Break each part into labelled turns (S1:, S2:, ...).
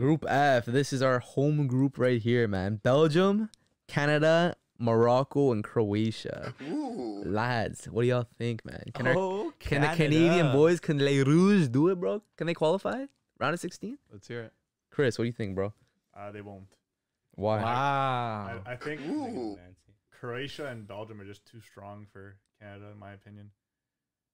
S1: Group F. This is our home group right here, man. Belgium, Canada, Morocco, and Croatia.
S2: Ooh.
S1: Lads, what do y'all think, man? Can the
S3: Canada.
S1: Canadian boys, can Les Rouges do it, bro? Can they qualify? Round of 16?
S4: Let's hear it.
S1: Chris, what do you think, bro?
S5: They won't.
S1: Why?
S3: Wow.
S5: I think
S2: Ooh.
S5: Croatia and Belgium are just too strong for Canada, in my opinion.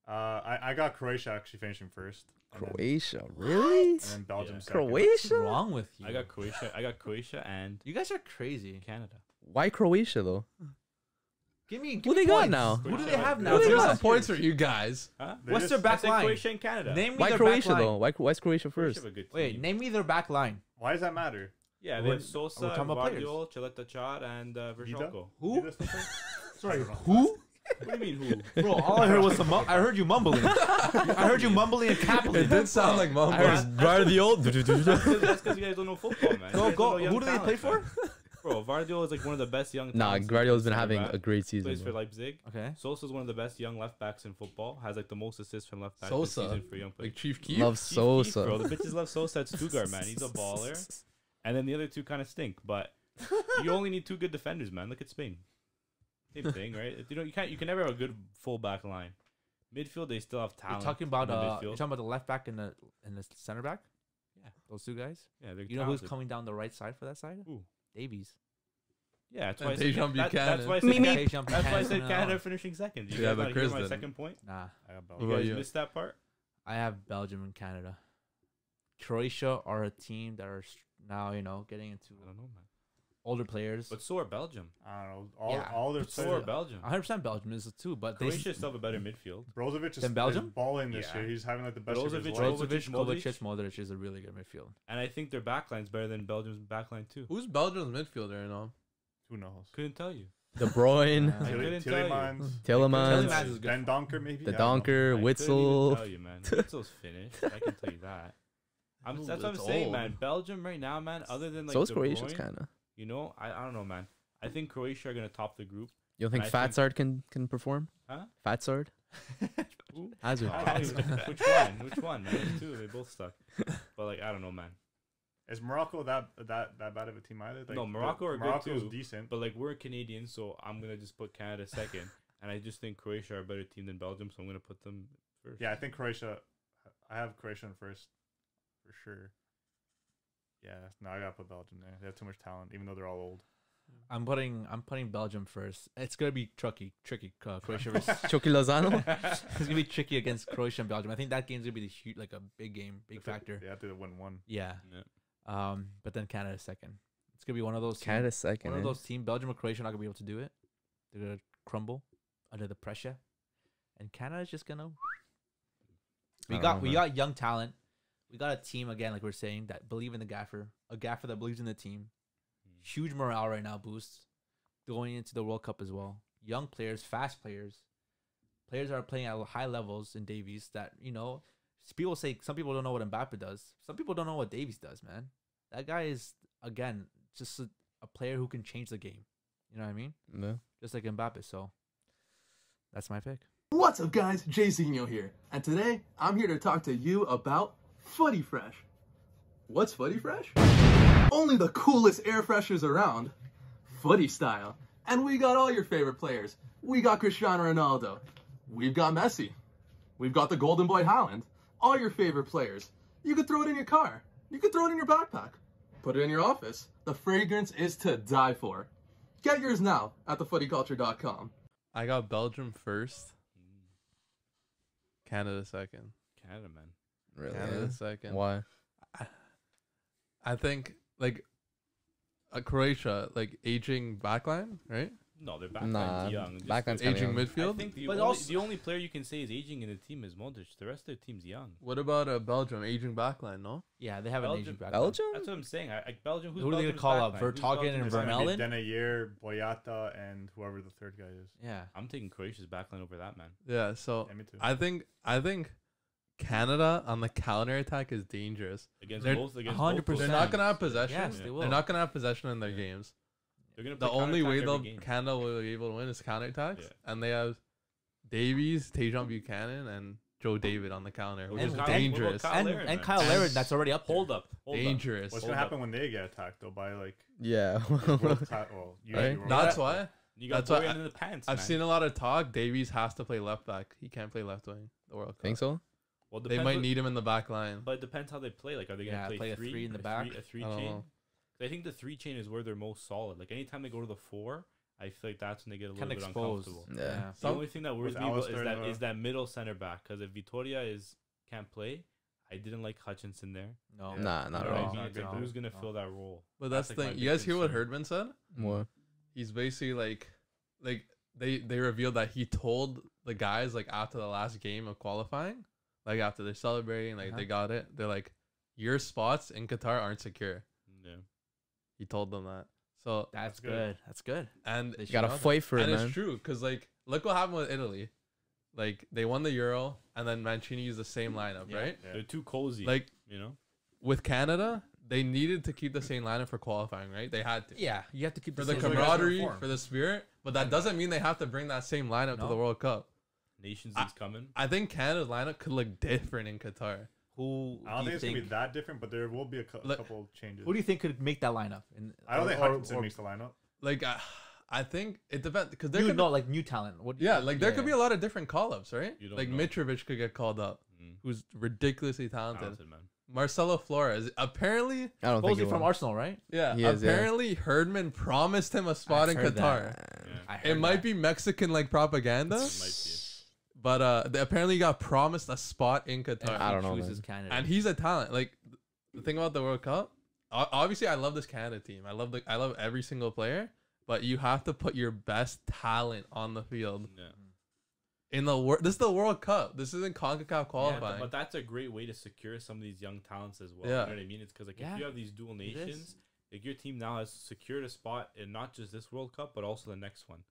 S5: I got Croatia actually finishing first.
S1: Croatia, really?
S5: And then Belgium second.
S3: What's
S1: Croatia?
S3: wrong with you?
S6: I got Croatia, and
S3: You guys are crazy.
S6: Canada.
S1: Why Croatia, though?
S3: Give me.
S1: Who they got now?
S3: Who do they have now?
S1: Who they
S4: Here's
S1: got?
S4: some points for you guys.
S6: Huh?
S3: What's their
S6: I
S3: back
S6: said
S3: line?
S6: Croatia and Canada.
S3: Name me
S1: Why
S3: their
S1: Croatia,
S3: back line.
S1: though? Why's Croatia
S6: Croatia
S1: first?
S6: have a good
S3: Wait,
S6: team.
S3: name me their back line.
S5: Why does that matter?
S6: Yeah, they have Sosa,
S3: we're talking about players.
S6: Vardiol, Chileta Chad, and Verzonko.
S3: Who?
S5: Sorry.
S3: Who?
S6: What do you mean who?
S3: Bro, all I heard was some. I heard you mumbling. I heard you mumbling and cackling.
S4: It did sound like
S1: I
S4: mumble.
S1: heard Guardiola.
S6: That's because you guys don't know football, man. You guys
S3: Go.
S6: don't know young
S3: Who do they play
S6: talent,
S3: for?
S6: man. Bro, Vardiol is like one of the best young
S1: Nah,
S6: talents.
S1: Guardiola's been
S6: Center
S1: having
S6: back.
S1: a great season.
S6: Plays for
S1: bro.
S6: Leipzig.
S3: Okay.
S6: Sosa's one of the best young left backs in football. Has like the most assists from left back this
S4: Sosa,
S6: season for young players.
S4: like Chief Keef.
S1: Love
S6: Chief Keef,
S1: Sosa.
S6: bro. The bitches love Sosa at Stuttgart, man. He's a baller. And then the other two kind of stink, but you only need two good defenders, man. Look at Spain. Same thing, right? You can never have a good full back line. Midfield, they still have talent.
S3: You're talking about
S6: in the midfield.
S3: you're talking about the left back and the center back.
S6: Yeah.
S3: Those two guys.
S6: Yeah, they're
S3: You know who's
S6: talented.
S3: coming down the right side for that side?
S6: Who?
S3: Davies.
S6: Yeah, that's why I
S4: And
S6: said
S4: Dejan
S6: that's
S4: Buchanan.
S6: why I
S1: Me,
S6: said,
S1: me.
S3: Dejan
S6: that's why I said
S3: Buchanan.
S6: Canada finishing second. You
S4: Yeah,
S6: guys
S4: but
S6: not hear
S4: Chris
S6: my
S4: didn't.
S6: second point?
S3: Nah,
S5: I got
S6: You
S5: Belgium.
S4: What about
S6: guys
S4: you?
S6: missed that part?
S3: I have Belgium and Canada. Croatia are a team that are now getting into
S6: I don't know, man.
S3: older players.
S6: But so are Belgium.
S5: I don't know.
S3: Yeah.
S5: All their
S6: So are
S5: players.
S6: Belgium.
S3: 100% Belgium is too, but
S6: Croatia still have a better midfield.
S5: Brozovic is
S3: Than Belgium?
S5: balling this
S6: Yeah.
S5: year. He's having like the best year of his
S6: Brozovic,
S5: life.
S3: Brozovic,
S6: Modric.
S3: Kovacic, Modric is a really good midfield.
S6: And I think their backline's better than Belgium's backline too.
S4: Who's Belgium's midfielder right now?
S5: Who knows?
S6: Couldn't tell you.
S1: De Bruyne,
S3: Yeah.
S6: I couldn't tell you.
S5: Tillemans.
S1: Tillemans,
S3: Tillemans is good.
S5: Ben Donker maybe.
S1: the
S5: I don't know.
S1: Donker,
S6: I couldn't
S1: Witzel.
S6: even tell you, man. Witzel's finished. I can tell you that. That's what I'm
S4: it's
S6: saying,
S4: old.
S6: man. Belgium right now, man. Other than like
S1: So is
S6: De
S1: Croatia's
S6: Bruyne,
S1: kind of.
S6: you know, I don't know, man. I think Croatia are gonna top the group.
S1: You don't think
S6: I think-
S1: Fatsard can perform?
S6: Huh?
S1: Fatsard?
S6: Who?
S1: Hazard.
S6: Which one? Which one? Man? There's two. They both suck. But like, I don't know, man.
S5: Is Morocco that bad of a team either? Like,
S6: No, Morocco are good
S5: Morocco's
S6: too.
S5: decent.
S6: But like, we're Canadians, so I'm gonna just put Canada second, and I just think Croatia are a better team than Belgium, so I'm gonna put them first.
S5: Yeah, I think Croatia. I have Croatia in first, for sure. Yeah, no, I gotta put Belgium there. They have too much talent, even though they're all old.
S3: I'm putting Belgium first. It's gonna be tricky. Croatia versus
S1: Chucky Lozano?
S3: it's gonna be tricky against Croatia and Belgium. I think that game's gonna be the huge, like a big game, big factor.
S5: They have to win one.
S3: Yeah.
S6: Yeah.
S3: But then Canada second. It's gonna be one of those.
S1: Canada second.
S3: One of
S1: eh?
S3: those teams. Belgium or Croatia are not gonna be able to do it. They're gonna crumble under the pressure, and Canada's just gonna. We got young talent. We got a team again, like we're saying, that believe in the gaffer. A gaffer that believes in the team. Huge morale right now boost going into the World Cup as well. Young players, fast players, players that are playing at high levels in Davies. That people say some people don't know what Mbappe does. Some people don't know what Davies does. Man, that guy is again just a player who can change the game. You know what I mean?
S1: Yeah.
S3: Just like Mbappe. So that's my pick.
S7: What's up guys, JCino here, and today I'm here to talk to you about Footy Fresh. What's Footy Fresh? Only the coolest air freshers around, Footy style. And we got all your favorite players. We got Cristiano Ronaldo, we've got Messi, we've got the Golden Boy Haaland, all your favorite players. You could throw it in your car, you could throw it in your backpack, put it in your office. The fragrance is to die for. Get yours now at thefootyculture.com.
S4: I got Belgium first. Canada second.
S6: Canada, man.
S1: Really?
S4: Canada second.
S1: Why?
S4: I think like Croatia, like aging backline, right?
S6: No, their backline's
S1: Nah,
S6: young. Just-
S1: backline's kinda
S4: Aging
S1: young.
S6: I
S4: midfield.
S6: think the
S3: But
S6: only,
S3: also-
S6: the only player you can say is aging in the team is Modric. The rest of their team's young.
S4: What about Belgium aging backline? No.
S3: Yeah, they have an
S6: Belgium-
S3: aging back.
S1: Belgium?
S6: That's what I'm saying. Belgium. Who's
S3: Who are they gonna
S6: Belgium's
S3: call up?
S6: backline? Who's
S3: Vertonghen
S6: Belgium's
S3: and
S5: It's gonna
S6: backline?
S5: be
S3: Vermaelen?
S5: Denayer, Boyata, and whoever the third guy is.
S3: Yeah.
S6: I'm taking Croatia's backline over that, man.
S4: Yeah. So
S5: Yeah, me too.
S4: I think Canada on the counter attack is dangerous.
S6: Against
S4: They're
S6: both, against
S3: 100%.
S6: both
S4: They're
S6: those
S4: not
S6: teams.
S4: gonna have possession.
S3: Yes, they will.
S4: They're not gonna have possession in their games.
S6: They're gonna
S4: The
S6: play
S4: only way
S6: counterattack
S4: they'll
S6: every game.
S4: Canada will be able to win is counterattacks,
S6: Yeah.
S4: and they have Davies, Dejan Buchanan, and Joe David on the calendar, which
S3: And
S4: is
S3: Kyle-
S4: dangerous.
S6: Kyle Larin, man.
S3: Kyle Larin, that's already up there.
S6: Hold up.
S4: Dangerous.
S5: What's
S6: Hold
S5: gonna
S6: up.
S5: happen when they get attacked though by like
S1: Yeah.
S5: world well, usually
S1: Right?
S5: world
S4: That's
S5: class.
S4: why
S6: You got
S4: That's why
S6: Boyan in the pants.
S4: I've
S6: man.
S4: seen a lot of talk. Davies has to play left back. He can't play left wing. The World Cup.
S1: Think so?
S6: Well,
S4: They
S6: depends
S4: might
S6: what-
S4: need him in the back line.
S6: But it depends how they play. Like, are they
S3: Yeah,
S6: gonna
S3: play
S6: play
S3: a three in the back.
S6: A three
S4: I don't
S6: chain.
S4: know.
S6: 'Cause I think the 3 chain is where they're most solid. Like anytime they go to the 4, I feel like that's when they get a little
S3: Kind of
S6: bit
S3: exposed.
S6: uncomfortable.
S1: Yeah.
S6: The only thing that worries
S5: With
S6: me about
S5: Alistair in
S6: is that middle center back. Because if Vitoria can't play, I didn't like Hutchinson there.
S3: No.
S5: Yeah.
S1: Nah,
S6: You
S1: not
S6: know
S1: at
S6: what I
S1: all.
S6: mean? It's like,
S3: No.
S6: who's gonna
S3: No.
S6: fill that role?
S4: But that's the
S6: like, my
S4: thing.
S6: big
S4: You guys hear what
S6: concern.
S4: Herdman said?
S1: What?
S4: He's basically like they revealed that he told the guys like after the last game of qualifying, like after they're celebrating, like they got it. They're like, your spots in Qatar aren't secure.
S6: Yeah.
S4: He told them that. So
S3: That's
S5: good.
S3: good. That's good.
S4: and
S3: They
S1: You
S3: should
S1: gotta
S3: know that.
S1: fight for it,
S4: and
S1: man.
S4: it's true because like look what happened with Italy. Like they won the Euro and then Mancini used the same lineup,
S3: Yeah.
S4: right?
S5: Yeah.
S6: They're too cozy.
S4: Like
S6: you know.
S4: with Canada, they needed to keep the same lineup for qualifying, right? They had to.
S3: Yeah, you have to keep
S4: For
S3: the
S4: the
S3: same
S4: camaraderie,
S3: form.
S4: for the spirit, but that doesn't mean they have to bring that same lineup to
S3: No.
S4: the World Cup.
S6: Nations
S4: I-
S6: League's coming.
S4: I think Canada's lineup could look different in Qatar.
S3: Who
S5: I don't
S3: do
S5: think
S3: you
S5: it's gonna
S3: think?
S5: be that different, but there will be a
S4: Like-
S5: couple changes.
S3: Who do you think could make that lineup?
S5: I don't think Hutchinson makes the lineup.
S4: Like I think it depends because there
S3: New,
S4: could
S3: no, like new talent. What?
S4: yeah, like there could be a lot of different call-ups, right?
S6: You don't
S4: Like
S6: know.
S4: Mitrovic could get called up,
S6: Mm.
S4: who's ridiculously talented.
S6: Talented man.
S4: Marcelo Flores apparently,
S1: I don't think
S3: supposedly
S1: he
S3: from
S1: will.
S3: Arsenal, right?
S4: yeah,
S1: He is, yeah.
S4: apparently Herdman promised him a spot
S3: I've
S4: in
S3: heard
S4: Qatar.
S3: that.
S6: Yeah.
S3: I
S4: It
S3: heard
S4: might
S3: that.
S4: be Mexican like propaganda,
S6: It might be.
S4: but they apparently got promised a spot in Qatar.
S3: And
S1: I
S3: he
S1: don't know,
S3: chooses
S1: man.
S3: Canada.
S4: And he's a talent. Like the thing about the World Cup, obviously, I love this Canada team. I love every single player, but you have to put your best talent on the field
S6: Yeah.
S4: in the world. This is the World Cup. This isn't CONCACAF
S6: Yeah,
S4: qualifying.
S6: but that's a great way to secure some of these young talents as well.
S4: Yeah.
S6: You know what I mean? It's because like
S3: Yeah,
S6: if you have these dual
S3: is.
S6: nations, like your team now has secured a spot in not just this World Cup but also the next one,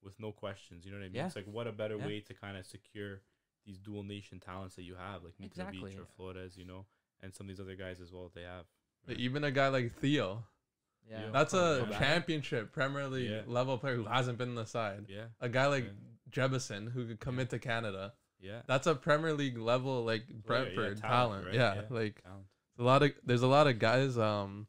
S6: with no questions. You know what I mean?
S3: Yeah.
S6: It's like what a better
S3: Yeah.
S6: way to kind of secure these dual nation talents that you have, like Mitrovic
S3: Exactly.
S6: or Flores, you know, and some of these other guys as well that they have.
S4: Like, even a guy like Theo,
S3: yeah.
S4: that's a
S6: Go back.
S4: championship Premier League
S6: Yeah.
S4: level player who hasn't been in the side.
S6: Yeah.
S4: A guy like
S6: Yeah.
S4: Jebison who could commit to Canada.
S6: Yeah.
S4: That's a Premier League level like
S6: Player, yeah,
S4: Brentford
S6: talent,
S4: talent.
S6: right?
S4: Yeah,
S6: Yeah.
S4: like
S6: Talent.
S4: there's a lot of guys on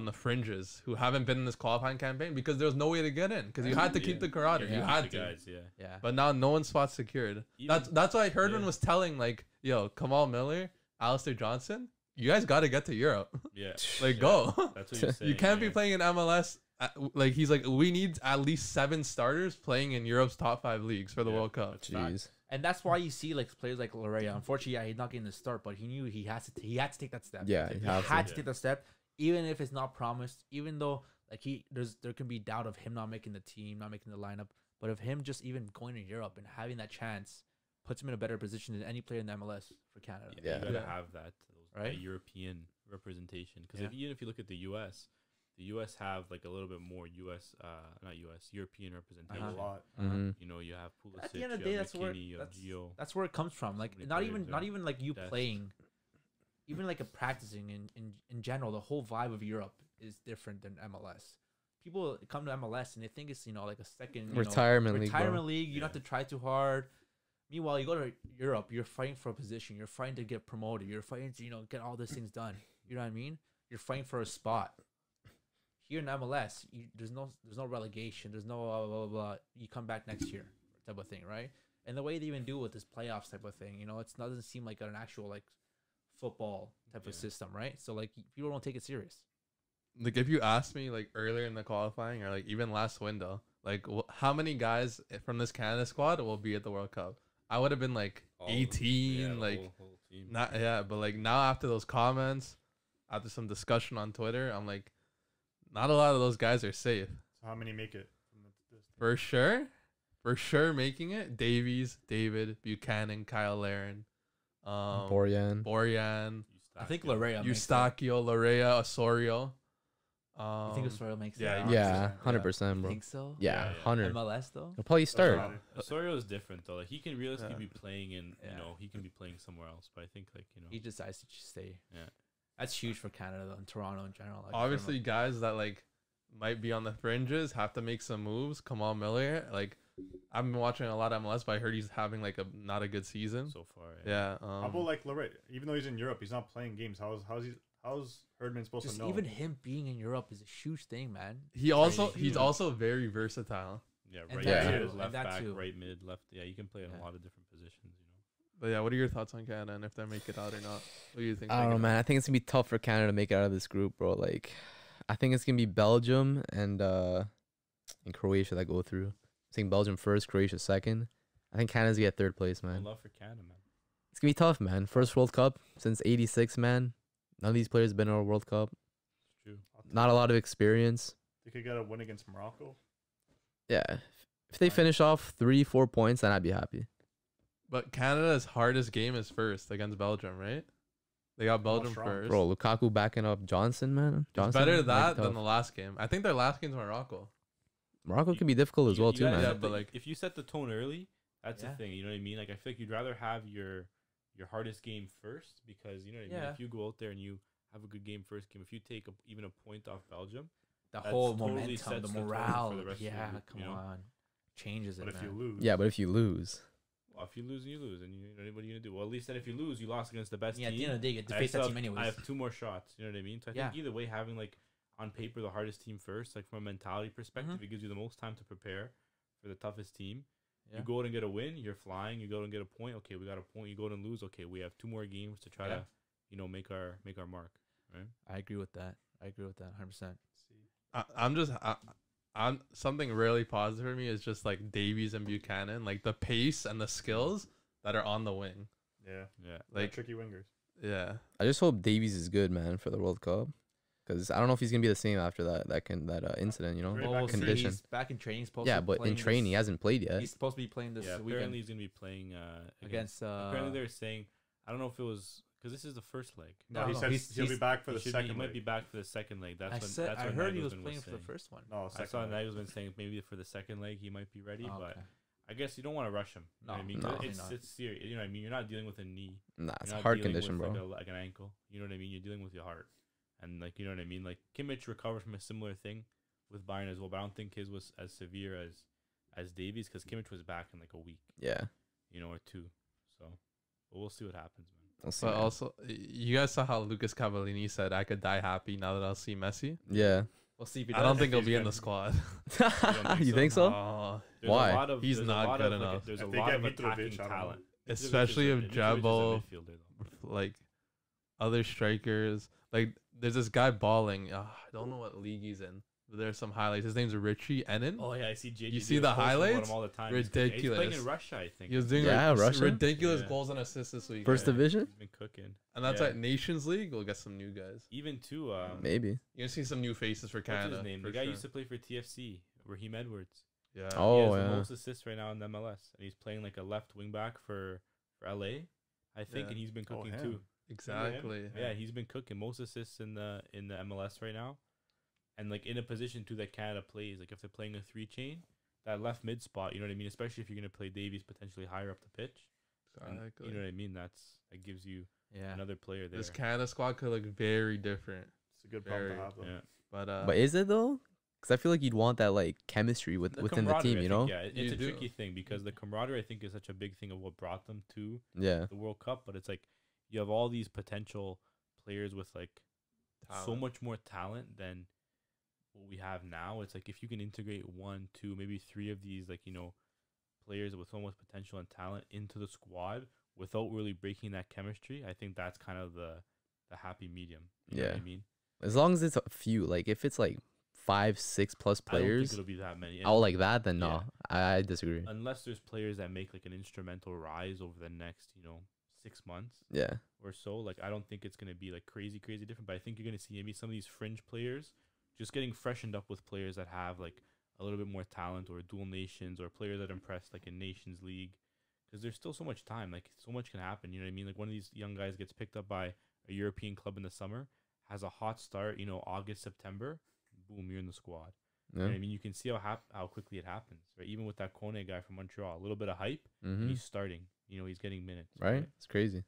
S4: the fringes who haven't been in this qualifying campaign because there was no way to get in because you had to keep
S6: Yeah.
S4: the camaraderie.
S3: Yeah.
S4: You had
S6: The
S4: to.
S6: guys, yeah.
S3: Yeah.
S4: But now no one's spot secured.
S6: Even-
S4: That's why Herdman
S6: yeah.
S4: was telling like, yo, Kamal Miller, Alistair Johnson, you guys got to get to Europe.
S6: Yeah.
S4: Like
S6: Yeah.
S4: go.
S6: That's what you're saying.
S4: You can't be
S6: yeah.
S4: playing in MLS. Like he's like, we need at least 7 starters playing in Europe's top 5 leagues for the
S6: Yeah,
S4: World Cup.
S6: that's fact.
S1: Jeez.
S3: And that's why you see like players like Larea. Unfortunately, yeah, he's not getting the start, but he knew he had to take that step.
S1: Yeah,
S3: he
S1: he
S3: had
S1: has
S3: to
S1: to.
S3: take that step, even if it's not promised. Even though like there can be doubt of him not making the team, not making the lineup. But of him just even going to Europe and having that chance puts him in a better position than any player in the MLS for Canada.
S1: Yeah.
S6: You gotta
S3: Yeah.
S6: have that,
S3: Right?
S6: that European representation. Because
S3: Yeah.
S6: even if you look at the U.S., the U.S. have like a little bit more European representation.
S5: A lot.
S1: Mm-hmm.
S6: You know, you have Pulisic,
S3: At the end of the
S6: you
S3: day,
S6: have
S3: that's where
S6: McKinney, you have
S3: that's,
S6: Gio.
S3: that's where it comes from. Like
S6: many
S3: not
S6: players
S3: even
S6: there.
S3: like you
S6: Depth.
S3: playing, even like a practicing in general. The whole vibe of Europe is different than MLS. People come to MLS and they think it's like a second
S1: Retirement league, bro.
S3: retirement league. You don't
S6: Yeah.
S3: have to try too hard. Meanwhile, you go to Europe, you're fighting for a position. You're fighting to get promoted. You're fighting to get all these things done. You know what I mean? You're fighting for a spot. Here in MLS, there's no relegation. There's no blah, blah, blah, blah. You come back next year type of thing, right? And the way they even do it with this playoffs type of thing, it doesn't seem like an actual like football type of
S6: Yeah.
S3: system, right? So like people don't take it serious.
S4: Like if you asked me like earlier in the qualifying or like even last window, like how many guys from this Canada squad will be at the World Cup? I would have been like
S6: All of them.
S4: 18,
S6: Yeah, the
S4: like
S6: whole team.
S4: not but like now after those comments, after some discussion on Twitter, I'm like, not a lot of those guys are safe.
S5: So how many make it? From this
S4: For sure making it. Davies, David, Buchanan, Kyle Larin,
S1: Borjan.
S4: Borjan,
S3: I think Larea.
S4: Eustachio, Larea, Osorio.
S3: You think Osorio makes
S4: yeah,
S3: it?
S1: Yeah,
S4: 100%,
S1: 100%,
S3: You
S1: bro.
S3: think so?
S1: Yeah,
S6: Yeah, yeah.
S1: 100.
S3: MLS though.
S1: He'll probably start.
S5: Matter.
S6: Osorio is different though. Like he can realistically
S4: Yeah.
S6: be playing in,
S3: Yeah.
S6: he can be playing somewhere else. But I think
S3: He decides to just stay.
S6: Yeah.
S3: That's huge for Canada and Toronto in general. Like,
S4: Obviously, guys that like might be on the fringes have to make some moves. Kamal Miller, like I've been watching a lot of MLS, but I heard he's having like a not a good season.
S6: so far.
S4: Yeah.
S5: How about like Lorette? Even though he's in Europe, he's not playing games. How's Herdman supposed
S3: Just
S5: to know?
S3: even him being in Europe is a huge thing, man.
S4: He's also very versatile.
S6: Yeah,
S3: And
S6: right
S1: that
S6: mid,
S3: too,
S6: left
S3: and that
S6: back,
S3: too.
S6: right mid, left. Yeah, you can play in
S3: Yeah.
S6: a lot of different positions. You know.
S4: But yeah, what are your thoughts on Canada and if they make it out or not? What do you think?
S1: I don't know, man. I think it's gonna be tough for Canada to make it out of this group, bro. Like, I think it's gonna be Belgium and Croatia that go through. I think Belgium first, Croatia second. I think Canada's gonna get third place,
S6: I
S1: man.
S6: love for Canada, man.
S1: It's gonna be tough, man. First World Cup since '86, man. None of these players been in a World Cup.
S6: It's true.
S1: Not a lot of experience.
S5: They could get a win against Morocco.
S1: Yeah. If they finish off 3-4 points, then I'd be happy.
S4: But Canada's hardest game is first against Belgium, right? They got Belgium
S5: strong.
S4: first.
S1: Bro, Lukaku backing up Johnson, man.
S4: It's
S1: Johnson,
S4: better
S1: might
S4: that
S1: be
S4: than
S1: tough.
S4: the last game. I think their last game's Morocco.
S1: Morocco can be difficult as well, too,
S6: gotta
S1: man.
S4: Yeah,
S6: set
S4: but
S6: the-
S4: like-
S6: if you set the tone early, that's
S3: Yeah.
S6: the thing. You know what I mean? Like I feel like you'd rather have your hardest game first because you know what I mean.
S3: Yeah.
S6: If you go out there and you have a good game first game, if you take even a point off Belgium,
S3: The
S6: That's
S3: whole
S6: totally
S3: momentum,
S6: sets
S3: the
S6: the tone for
S3: morale.
S6: the rest of the
S3: Yeah,
S6: group,
S3: come
S6: you know?
S3: on. Changes it,
S5: But if
S3: man.
S5: you lose,
S1: Yeah, but if you lose,
S6: well, if you lose, you lose, and you know what are you gonna do? Well, at least then if you lose, you lost against the best
S3: Yeah, at
S6: team.
S3: the end of the day, you get to
S6: I
S3: face
S6: still
S3: that
S6: have-
S3: team anyways.
S6: I have 2 more shots. You know what I mean? So I think
S3: Yeah.
S6: either way, having like on paper the hardest team first, like from a mentality perspective,
S3: Mhm.
S6: it gives you the most time to prepare for the toughest team.
S3: Yeah.
S6: You go out and get a win, you're flying. You go out and get a point. Okay, we got a point. You go out and lose. Okay, we have 2 more games to try
S3: Yeah.
S6: to, you know, make our mark. Right?
S3: I agree with that. 100%.
S4: I'm something really positive for me is just like Davies and Buchanan, like the pace and the skills that are on the wing.
S5: yeah,
S6: Yeah.
S5: like
S4: Like,
S5: tricky wingers.
S4: yeah,
S1: I just hope Davies is good, man, for the World Cup. Because I don't know if he's going to be the same after that incident, you know?
S5: Right
S3: Well,
S5: back
S3: we'll
S5: in
S3: see.
S1: condition.
S3: He's back in training. Supposed
S1: Yeah,
S3: to
S1: but
S3: play
S1: in training, he
S3: this-
S1: hasn't played yet.
S3: He's supposed to be playing this
S6: Yeah.
S3: weekend
S6: Apparently, he's gonna be playing
S3: against.
S6: Apparently, they're saying I don't know if it was because this is the first leg.
S5: No, he
S3: no,
S5: said he'll be
S3: he's-
S5: back for the
S6: He
S5: second.
S6: might be
S5: leg.
S6: back for the second leg. That's
S3: I
S6: when.
S3: said
S6: That's
S3: I
S6: what
S3: heard he was
S6: Nagelsmann
S3: playing for the
S6: saying.
S3: first one.
S5: No,
S6: I
S5: second
S6: saw
S5: leg.
S6: Nagelsmann saying maybe for the second leg he might be ready,
S3: Oh,
S6: but
S3: okay.
S6: I guess you don't want to rush him. You know what I
S3: No,
S6: mean?
S1: no.
S6: 'Cause
S3: Definitely
S6: it's serious. You know what I mean? You're not dealing with a knee.
S1: Nah, it's
S6: You're
S1: a
S6: not
S1: hard
S6: dealing
S1: condition,
S6: with,
S1: bro.
S6: like an ankle. You know what I mean? You're dealing with your heart, and like you know what I mean. Like Kimmich recovered from a similar thing with Bayern as well, but I don't think his was as severe as Davies because Kimmich was back in like a week,
S1: Yeah.
S6: you know, or 2. So, but we'll see what happens, man.
S1: We'll see,
S4: but
S1: man.
S4: also you guys saw how Lucas Cavallini said, "I could die happy now that I'll see Messi."
S1: Yeah.
S3: We'll see if he
S4: I don't
S3: does.
S4: think he'll
S5: he's
S4: be in
S5: gonna-
S4: the squad.
S1: You think so?
S4: Oh,
S6: There's
S1: Why?
S6: A lot of,
S4: He's
S6: there's
S4: not
S6: a lot
S4: good
S6: of, like,
S4: enough.
S6: there's
S5: If
S6: a
S5: they
S6: lot
S5: get
S6: of
S5: Mitrovic,
S6: attacking
S5: I don't know.
S6: talent,
S4: Especially if
S6: Mitrovic is a
S4: Jabo,
S6: midfielder, though.
S4: like other strikers. Like there's this guy balling. I don't know what league he's in. But there's some highlights. His name's Richie Ennen.
S6: Oh yeah, I see. JJ
S4: You see the
S6: posting about
S4: highlights?
S6: him all the time. He's playing
S4: Ridiculous.
S6: in Russia, I think.
S4: He was doing
S1: Yeah,
S4: like,
S1: Russia?
S4: ridiculous
S6: Yeah.
S4: goals and assists this week.
S1: First division?
S6: He's been cooking.
S4: And that's
S6: Yeah.
S4: at Nations League. We'll get some new guys.
S6: Even too.
S1: Maybe.
S4: You're gonna see some new faces for
S6: What's
S4: Canada.
S6: his name?
S4: for
S6: The guy
S4: sure.
S6: used to play for TFC, Raheem Edwards.
S4: Yeah.
S1: Oh,
S6: he has
S1: yeah.
S6: the most assists right now in the MLS, and he's playing like a left wing back for LA, I think,
S4: Yeah.
S6: and he's been
S5: Oh,
S6: cooking
S5: him.
S6: too.
S4: Exactly.
S6: Yeah, he's been cooking most assists in the MLS right now, and like in a position too that Canada plays. Like if they're playing a 3-chain, that left mid spot, you know what I mean. Especially if you're gonna play Davies potentially higher up the pitch. And
S4: Exactly.
S6: you know what I mean. That gives you
S3: Yeah.
S6: another player there.
S4: This Canada squad could look very different.
S5: It's a good problem
S4: Very-
S5: to have. Though.
S6: Yeah.
S1: But is it, though? Because I feel like you'd want that, like, chemistry within the
S6: camaraderie,
S1: team,
S6: I
S1: you
S6: think,
S1: know?
S6: Yeah, it's
S4: You
S6: a
S4: do.
S6: tricky thing because the camaraderie I think is such a big thing of what brought them to
S1: Yeah.
S6: the World Cup. But it's like you have all these potential players with like so
S4: Talent.
S6: much more talent than what we have now. It's like if you can integrate 1, 2, maybe 3 of these, like, you know, players with so much potential and talent into the squad without really breaking that chemistry, I think that's kind of the happy medium. You know what
S1: Yeah.
S6: I mean?
S1: As long as it's a few. Like, if it's, like, 5, 6 plus
S6: I don't think
S1: players,
S6: it'll be that many. And
S1: all like that, then
S6: Yeah.
S1: no. I disagree.
S6: unless there's players that make like an instrumental rise over the next, 6 months
S1: Yeah.
S6: or so. Like I don't think it's gonna be like crazy different, but I think you're gonna see maybe some of these fringe players just getting freshened up with players that have like a little bit more talent or dual nations or players that impress like in Nations League, because there's still so much time. Like so much can happen. You know what I mean? Like one of these young guys gets picked up by a European club in the summer, has a hot start. August, September, boom, you're in the squad. You know
S1: Yeah.
S6: what I mean? You can see how quickly it happens, right? Even with that Kone guy from Montreal, a little bit of hype, and
S1: Mm-hmm.
S6: he's starting. He's getting minutes.
S1: Right? It's crazy.